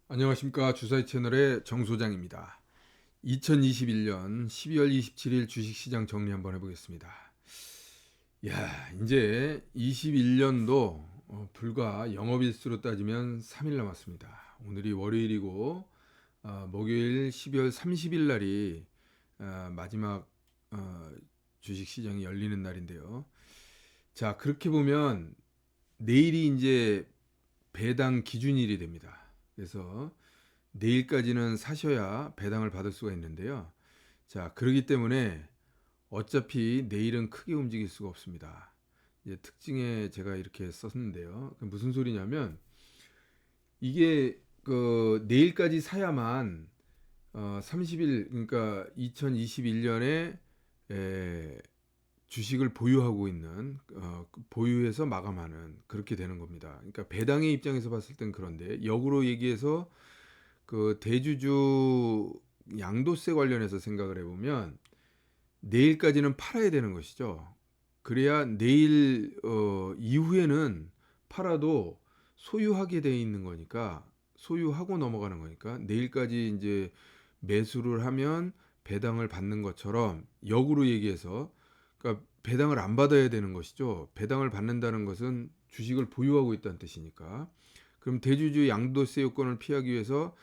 안녕하십니까. 주사위 채널의 정 소장입니다. 2021년 12월 27일 주식시장 정리 한번 해보겠습니다. 야, 이제 21년도 불과 영업일수로 따지면 3일 남았습니다. 오늘이 월요일이고 목요일 12월 30일 날이 마지막 주식시장이 열리는 날인데요. 자, 그렇게 보면 내일이 이제 배당 기준일이 됩니다. 그래서 내일까지는 사셔야 배당을 받을 수가 있는데요. 자, 그러기 때문에 어차피 내일은 크게 움직일 수가 없습니다. 이제 특징에 제가 이렇게 썼는데요. 무슨 소리냐면 이게 그 내일까지 사야만 30일 그러니까 2021년에 주식을 보유하고 있는 보유해서 마감하는 그렇게 되는 겁니다. 그러니까 배당의 입장에서 봤을 땐 그런데 역으로 얘기해서 그 대주주 양도세 관련해서 생각을 해보면 내일까지는 팔아야 되는 것이죠. 그래야 내일 이후에는 팔아도 소유하게 돼 있는 거니까 소유하고 넘어가는 거니까 내일까지 이제 매수를 하면 배당을 받는 것처럼 역으로 얘기해서 그러니까 배당을 안 받아야 되는 것이죠. 배당을 받는다는 것은 주식을 보유하고 있다는 뜻이니까. 그럼 대주주 양도세 요건을 피하기 위해서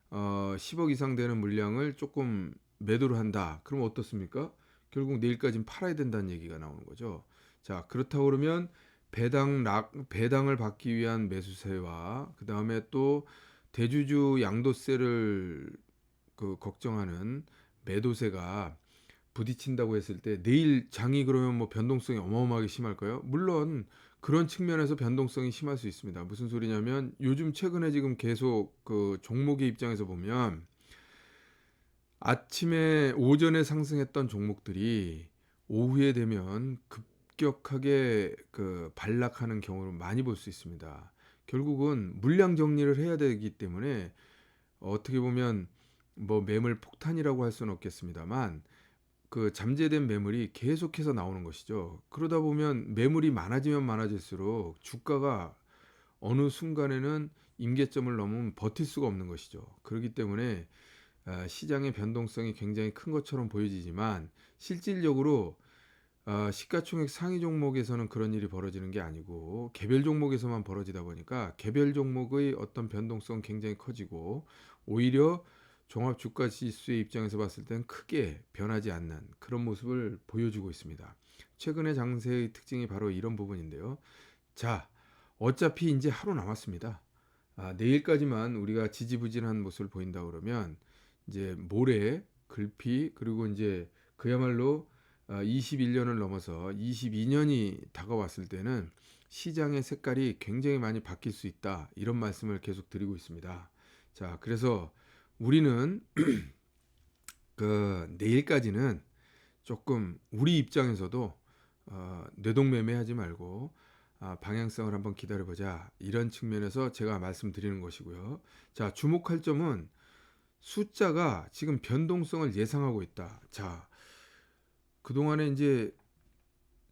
10억 이상 되는 물량을 조금 매도를 한다. 그럼 어떻습니까? 결국 내일까지는 팔아야 된다는 얘기가 나오는 거죠. 자, 그렇다고 그러면 배당을 받기 위한 매수세와 그 다음에 또 대주주 양도세를 걱정하는 매도세가 부딪힌다고 했을 때 내일 장이 그러면 뭐 변동성이 어마어마하게 심할까요? 물론 그런 측면에서 변동성이 심할 수 있습니다. 무슨 소리냐면 요즘 최근에 지금 계속 그 종목의 입장에서 보면 아침에 오전에 상승했던 종목들이 오후에 되면 급격하게 그 반락하는 경우를 많이 볼 수 있습니다. 결국은 물량 정리를 해야 되기 때문에 어떻게 보면 뭐 매물 폭탄이라고 할 수는 없겠습니다만 그 잠재된 매물이 계속해서 나오는 것이죠. 그러다 보면 매물이 많아지면 많아질수록 주가가 어느 순간에는 임계점을 넘으면 버틸 수가 없는 것이죠. 그렇기 때문에 시장의 변동성이 굉장히 큰 것처럼 보여지지만 실질적으로 시가총액 상위 종목에서는 그런 일이 벌어지는 게 아니고 개별 종목에서만 벌어지다 보니까 개별 종목의 어떤 변동성 굉장히 커지고 오히려 종합 주가 지수의 입장에서 봤을 땐 크게 변하지 않는 그런 모습을 보여주고 있습니다. 최근의 장세의 특징이 바로 이런 부분인데요. 자, 어차피 이제 하루 남았습니다. 내일까지만 우리가 지지부진한 모습을 보인다 그러면 이제 모레 글피 그리고 이제 그야말로 21년을 넘어서 22년이 다가왔을 때는 시장의 색깔이 굉장히 많이 바뀔 수 있다. 이런 말씀을 계속 드리고 있습니다. 자, 그래서 우리는 그 내일까지는 조금 우리 입장에서도 뇌동매매하지 말고 방향성을 한번 기다려보자. 이런 측면에서 제가 말씀드리는 것이고요. 자, 주목할 점은 숫자가 지금 변동성을 예상하고 있다. 자, 그동안에 이제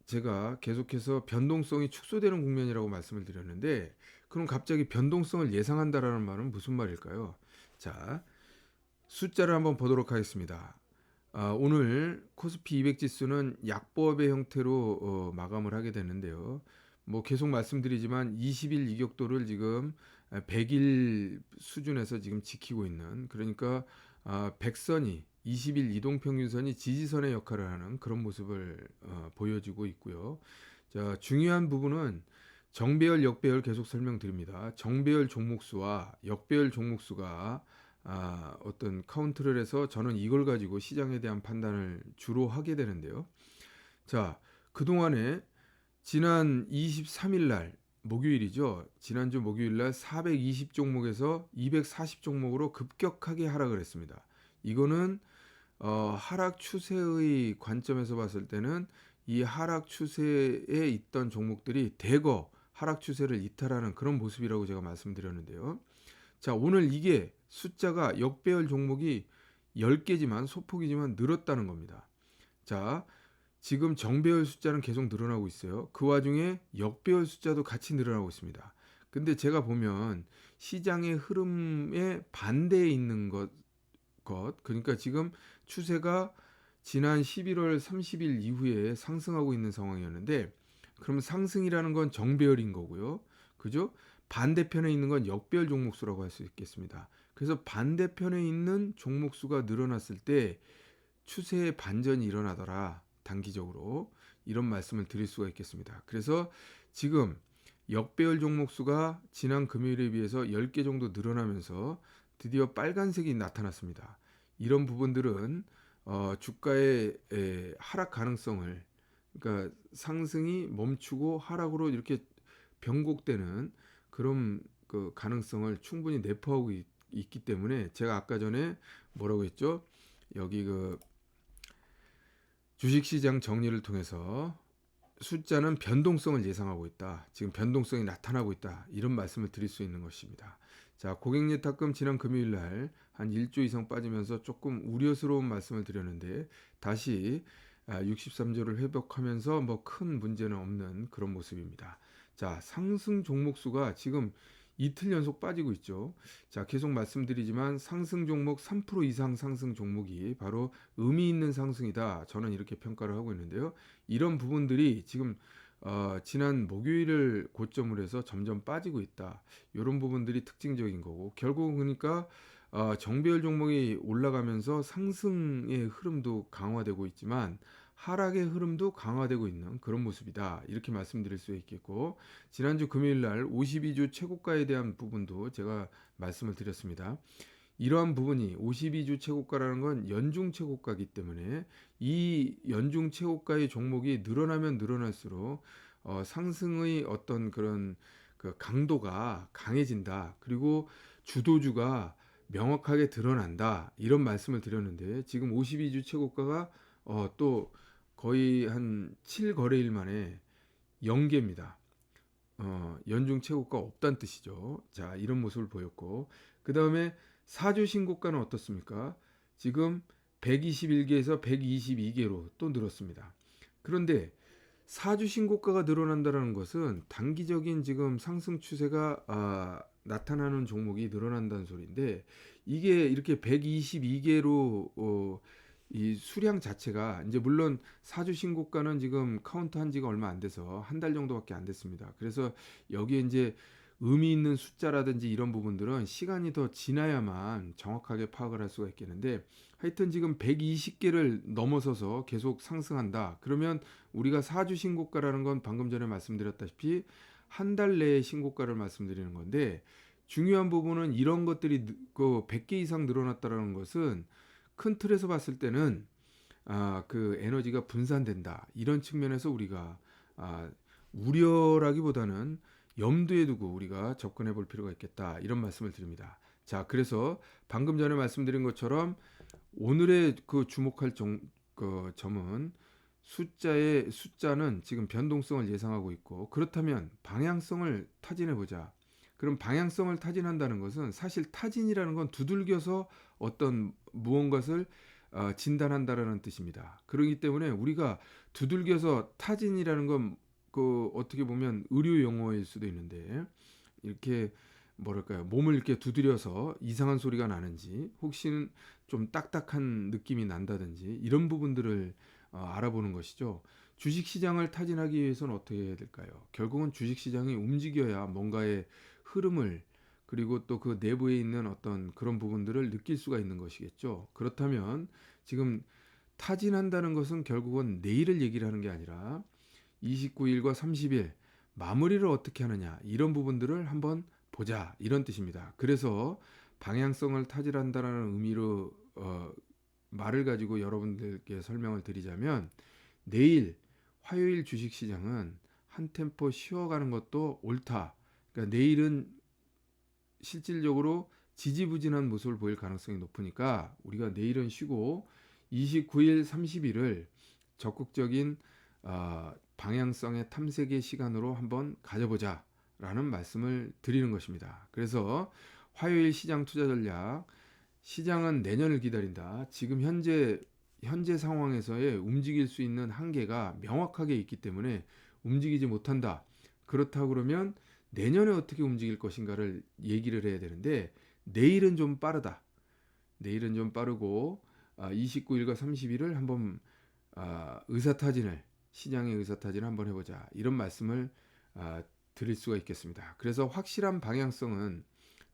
제가 계속해서 변동성이 축소되는 국면이라고 말씀을 드렸는데 그럼 갑자기 변동성을 예상한다라는 말은 무슨 말일까요? 자, 숫자를 한번 보도록 하겠습니다. 오늘 코스피 200 지수는 약보합의 형태로 마감을 하게 되는데요. 뭐 계속 말씀드리지만 20일 이격도를 지금 100일 수준에서 지금 지키고 있는 그러니까 100선이 20일 이동평균선이 지지선의 역할을 하는 그런 모습을 보여주고 있고요. 자, 중요한 부분은 정배열, 역배열 계속 설명드립니다. 정배열 종목수와 역배열 종목수가 어떤 카운트를 해서 저는 이걸 가지고 시장에 대한 판단을 주로 하게 되는데요. 자, 그동안에 지난 23일 날 목요일이죠. 지난주 목요일 날 420 종목에서 240 종목으로 급격하게 하락을 했습니다. 이거는 하락 추세의 관점에서 봤을 때는 이 하락 추세에 있던 종목들이 대거 하락 추세를 이탈하는 그런 모습이라고 제가 말씀드렸는데요. 자, 오늘 이게 숫자가 역배열 종목이 10개지만 소폭이지만 늘었다는 겁니다. 자, 지금 정배열 숫자는 계속 늘어나고 있어요. 그 와중에 역배열 숫자도 같이 늘어나고 있습니다. 근데 제가 보면 시장의 흐름에 반대에 있는 그러니까 지금 추세가 지난 11월 30일 이후에 상승하고 있는 상황이었는데, 그러면 상승이라는 건 정배열인 거고요. 그죠? 반대편에 있는 건 역배열 종목수라고 할 수 있겠습니다. 그래서 반대편에 있는 종목수가 늘어났을 때 추세의 반전이 일어나더라. 단기적으로. 이런 말씀을 드릴 수가 있겠습니다. 그래서 지금 역배열 종목수가 지난 금요일에 비해서 10개 정도 늘어나면서 드디어 빨간색이 나타났습니다. 이런 부분들은 주가의 하락 가능성을, 그러니까 상승이 멈추고 하락으로 이렇게 변곡되는 그런 그 가능성을 충분히 내포하고 있기 때문에, 제가 아까 전에 뭐라고 했죠? 여기 그 주식시장 정리를 통해서 숫자는 변동성을 예상하고 있다. 지금 변동성이 나타나고 있다. 이런 말씀을 드릴 수 있는 것입니다. 자, 고객 예탁금 지난 금요일 날 한 1조 이상 빠지면서 조금 우려스러운 말씀을 드렸는데, 다시 63조를 회복하면서 뭐 큰 문제는 없는 그런 모습입니다. 자, 상승 종목수가 지금 이틀 연속 빠지고 있죠. 자, 계속 말씀드리지만 상승 종목 3% 이상 상승 종목이 바로 의미 있는 상승이다. 저는 이렇게 평가를 하고 있는데요. 이런 부분들이 지금 지난 목요일을 고점으로 해서 점점 빠지고 있다. 이런 부분들이 특징적인 거고, 결국은 그러니까 정배열 종목이 올라가면서 상승의 흐름도 강화되고 있지만 하락의 흐름도 강화되고 있는 그런 모습이다. 이렇게 말씀드릴 수 있겠고, 지난주 금요일 날 52주 최고가에 대한 부분도 제가 말씀을 드렸습니다. 이러한 부분이 52주 최고가라는 건 연중 최고가이기 때문에 이 연중 최고가의 종목이 늘어나면 늘어날수록 상승의 어떤 그런 그 강도가 강해진다. 그리고 주도주가 명확하게 드러난다. 이런 말씀을 드렸는데, 지금 52주 최고가가 또 거의 한 7거래일 만에 0개입니다. 연중 최고가 없다는 뜻이죠. 자, 이런 모습을 보였고, 그 다음에 4주 신고가는 어떻습니까? 지금 121개에서 122개로 또 늘었습니다. 그런데 4주 신고가가 늘어난다는 것은 단기적인 지금 상승 추세가 나타나는 종목이 늘어난다는 소리인데, 이게 이렇게 122개로 이 수량 자체가, 이제 물론 4주 신고가는 지금 카운트 한 지가 얼마 안 돼서 한 달 정도밖에 안 됐습니다. 그래서 여기에 이제 의미 있는 숫자라든지 이런 부분들은 시간이 더 지나야만 정확하게 파악을 할 수가 있겠는데, 하여튼 지금 120개를 넘어서서 계속 상승한다. 그러면 우리가 4주 신고가라는 건 방금 전에 말씀드렸다시피 한 달 내의 신고가를 말씀드리는 건데, 중요한 부분은 이런 것들이 그 100개 이상 늘어났다는 것은 큰 틀에서 봤을 때는 그 에너지가 분산된다. 이런 측면에서 우리가 우려라기보다는 염두에 두고 우리가 접근해 볼 필요가 있겠다. 이런 말씀을 드립니다. 자, 그래서 방금 전에 말씀드린 것처럼 오늘의 그 주목할 그 점은 숫자는 지금 변동성을 예상하고 있고, 그렇다면 방향성을 타진해 보자. 그럼 방향성을 타진한다는 것은, 사실 타진이라는 건 두들겨서 어떤 무언가를 진단한다라는 뜻입니다. 그렇기 때문에 우리가 두들겨서, 타진이라는 건 그 어떻게 보면 의료 용어일 수도 있는데, 이렇게 뭐랄까요, 몸을 이렇게 두드려서 이상한 소리가 나는지, 혹시 좀 딱딱한 느낌이 난다든지, 이런 부분들을 알아보는 것이죠. 주식시장을 타진하기 위해서는 어떻게 해야 될까요? 결국은 주식시장이 움직여야 뭔가의 흐름을, 그리고 또 그 내부에 있는 어떤 그런 부분들을 느낄 수가 있는 것이겠죠. 그렇다면 지금 타진한다는 것은 결국은 내일을 얘기를 하는 게 아니라 29일과 30일 마무리를 어떻게 하느냐, 이런 부분들을 한번 보자, 이런 뜻입니다. 그래서 방향성을 타진한다는 의미로 말을 가지고 여러분들께 설명을 드리자면, 내일 화요일 주식시장은 한 템포 쉬어가는 것도 옳다. 그러니까 내일은 실질적으로 지지부진한 모습을 보일 가능성이 높으니까 우리가 내일은 쉬고 29일, 30일을 적극적인 방향성의 탐색의 시간으로 한번 가져보자 라는 말씀을 드리는 것입니다. 그래서 화요일 시장 투자 전략, 시장은 내년을 기다린다. 지금 현재 상황에서의 움직일 수 있는 한계가 명확하게 있기 때문에 움직이지 못한다. 그렇다고 그러면 내년에 어떻게 움직일 것인가를 얘기를 해야 되는데 내일은 좀 빠르다. 내일은 좀 빠르고 29일과 30일을 한번 의사타진을 시장의 의사타진을 한번 해보자 이런 말씀을 드릴 수가 있겠습니다. 그래서 확실한 방향성은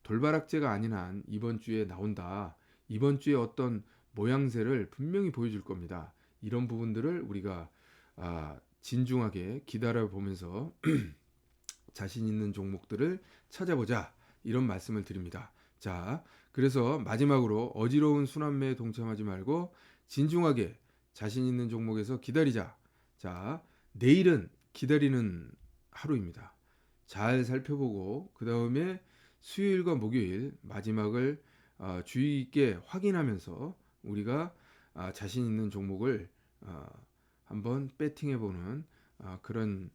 돌바락제가 아닌 한 이번 주에 나온다. 이번 주에 어떤 모양새를 분명히 보여줄 겁니다. 이런 부분들을 우리가 진중하게 기다려 보면서 자신 있는 종목들을 찾아보자 이런 말씀을 드립니다. 자, 그래서 마지막으로 어지러운 순환매에 동참하지 말고 진중하게 자신 있는 종목에서 기다리자. 자, 내일은 기다리는 하루입니다. 잘 살펴보고 그 다음에 수요일과 목요일 마지막을 주의 깊게 확인하면서 우리가 자신 있는 종목을 한번 배팅해보는 그런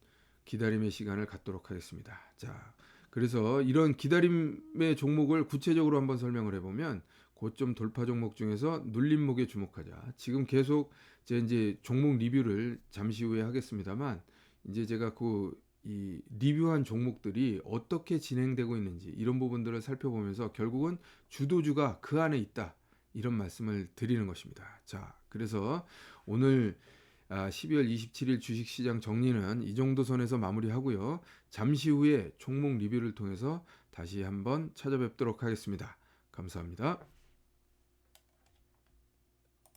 기다림의 시간을 갖도록 하겠습니다. 자, 그래서 이런 기다림의 종목을 구체적으로 한번 설명을 해보면 고점 돌파 종목 중에서 눌림목에 주목하자. 지금 계속 제가 이제 종목 리뷰를 잠시 후에 하겠습니다만 이제 제가 이 리뷰한 종목들이 어떻게 진행되고 있는지 이런 부분들을 살펴보면서 결국은 주도주가 그 안에 있다. 이런 말씀을 드리는 것입니다. 자, 그래서 오늘 12월 27일 주식시장 정리는 이 정도 선에서 마무리하고요. 잠시 후에 종목 리뷰를 통해서 다시 한번 찾아뵙도록 하겠습니다. 감사합니다.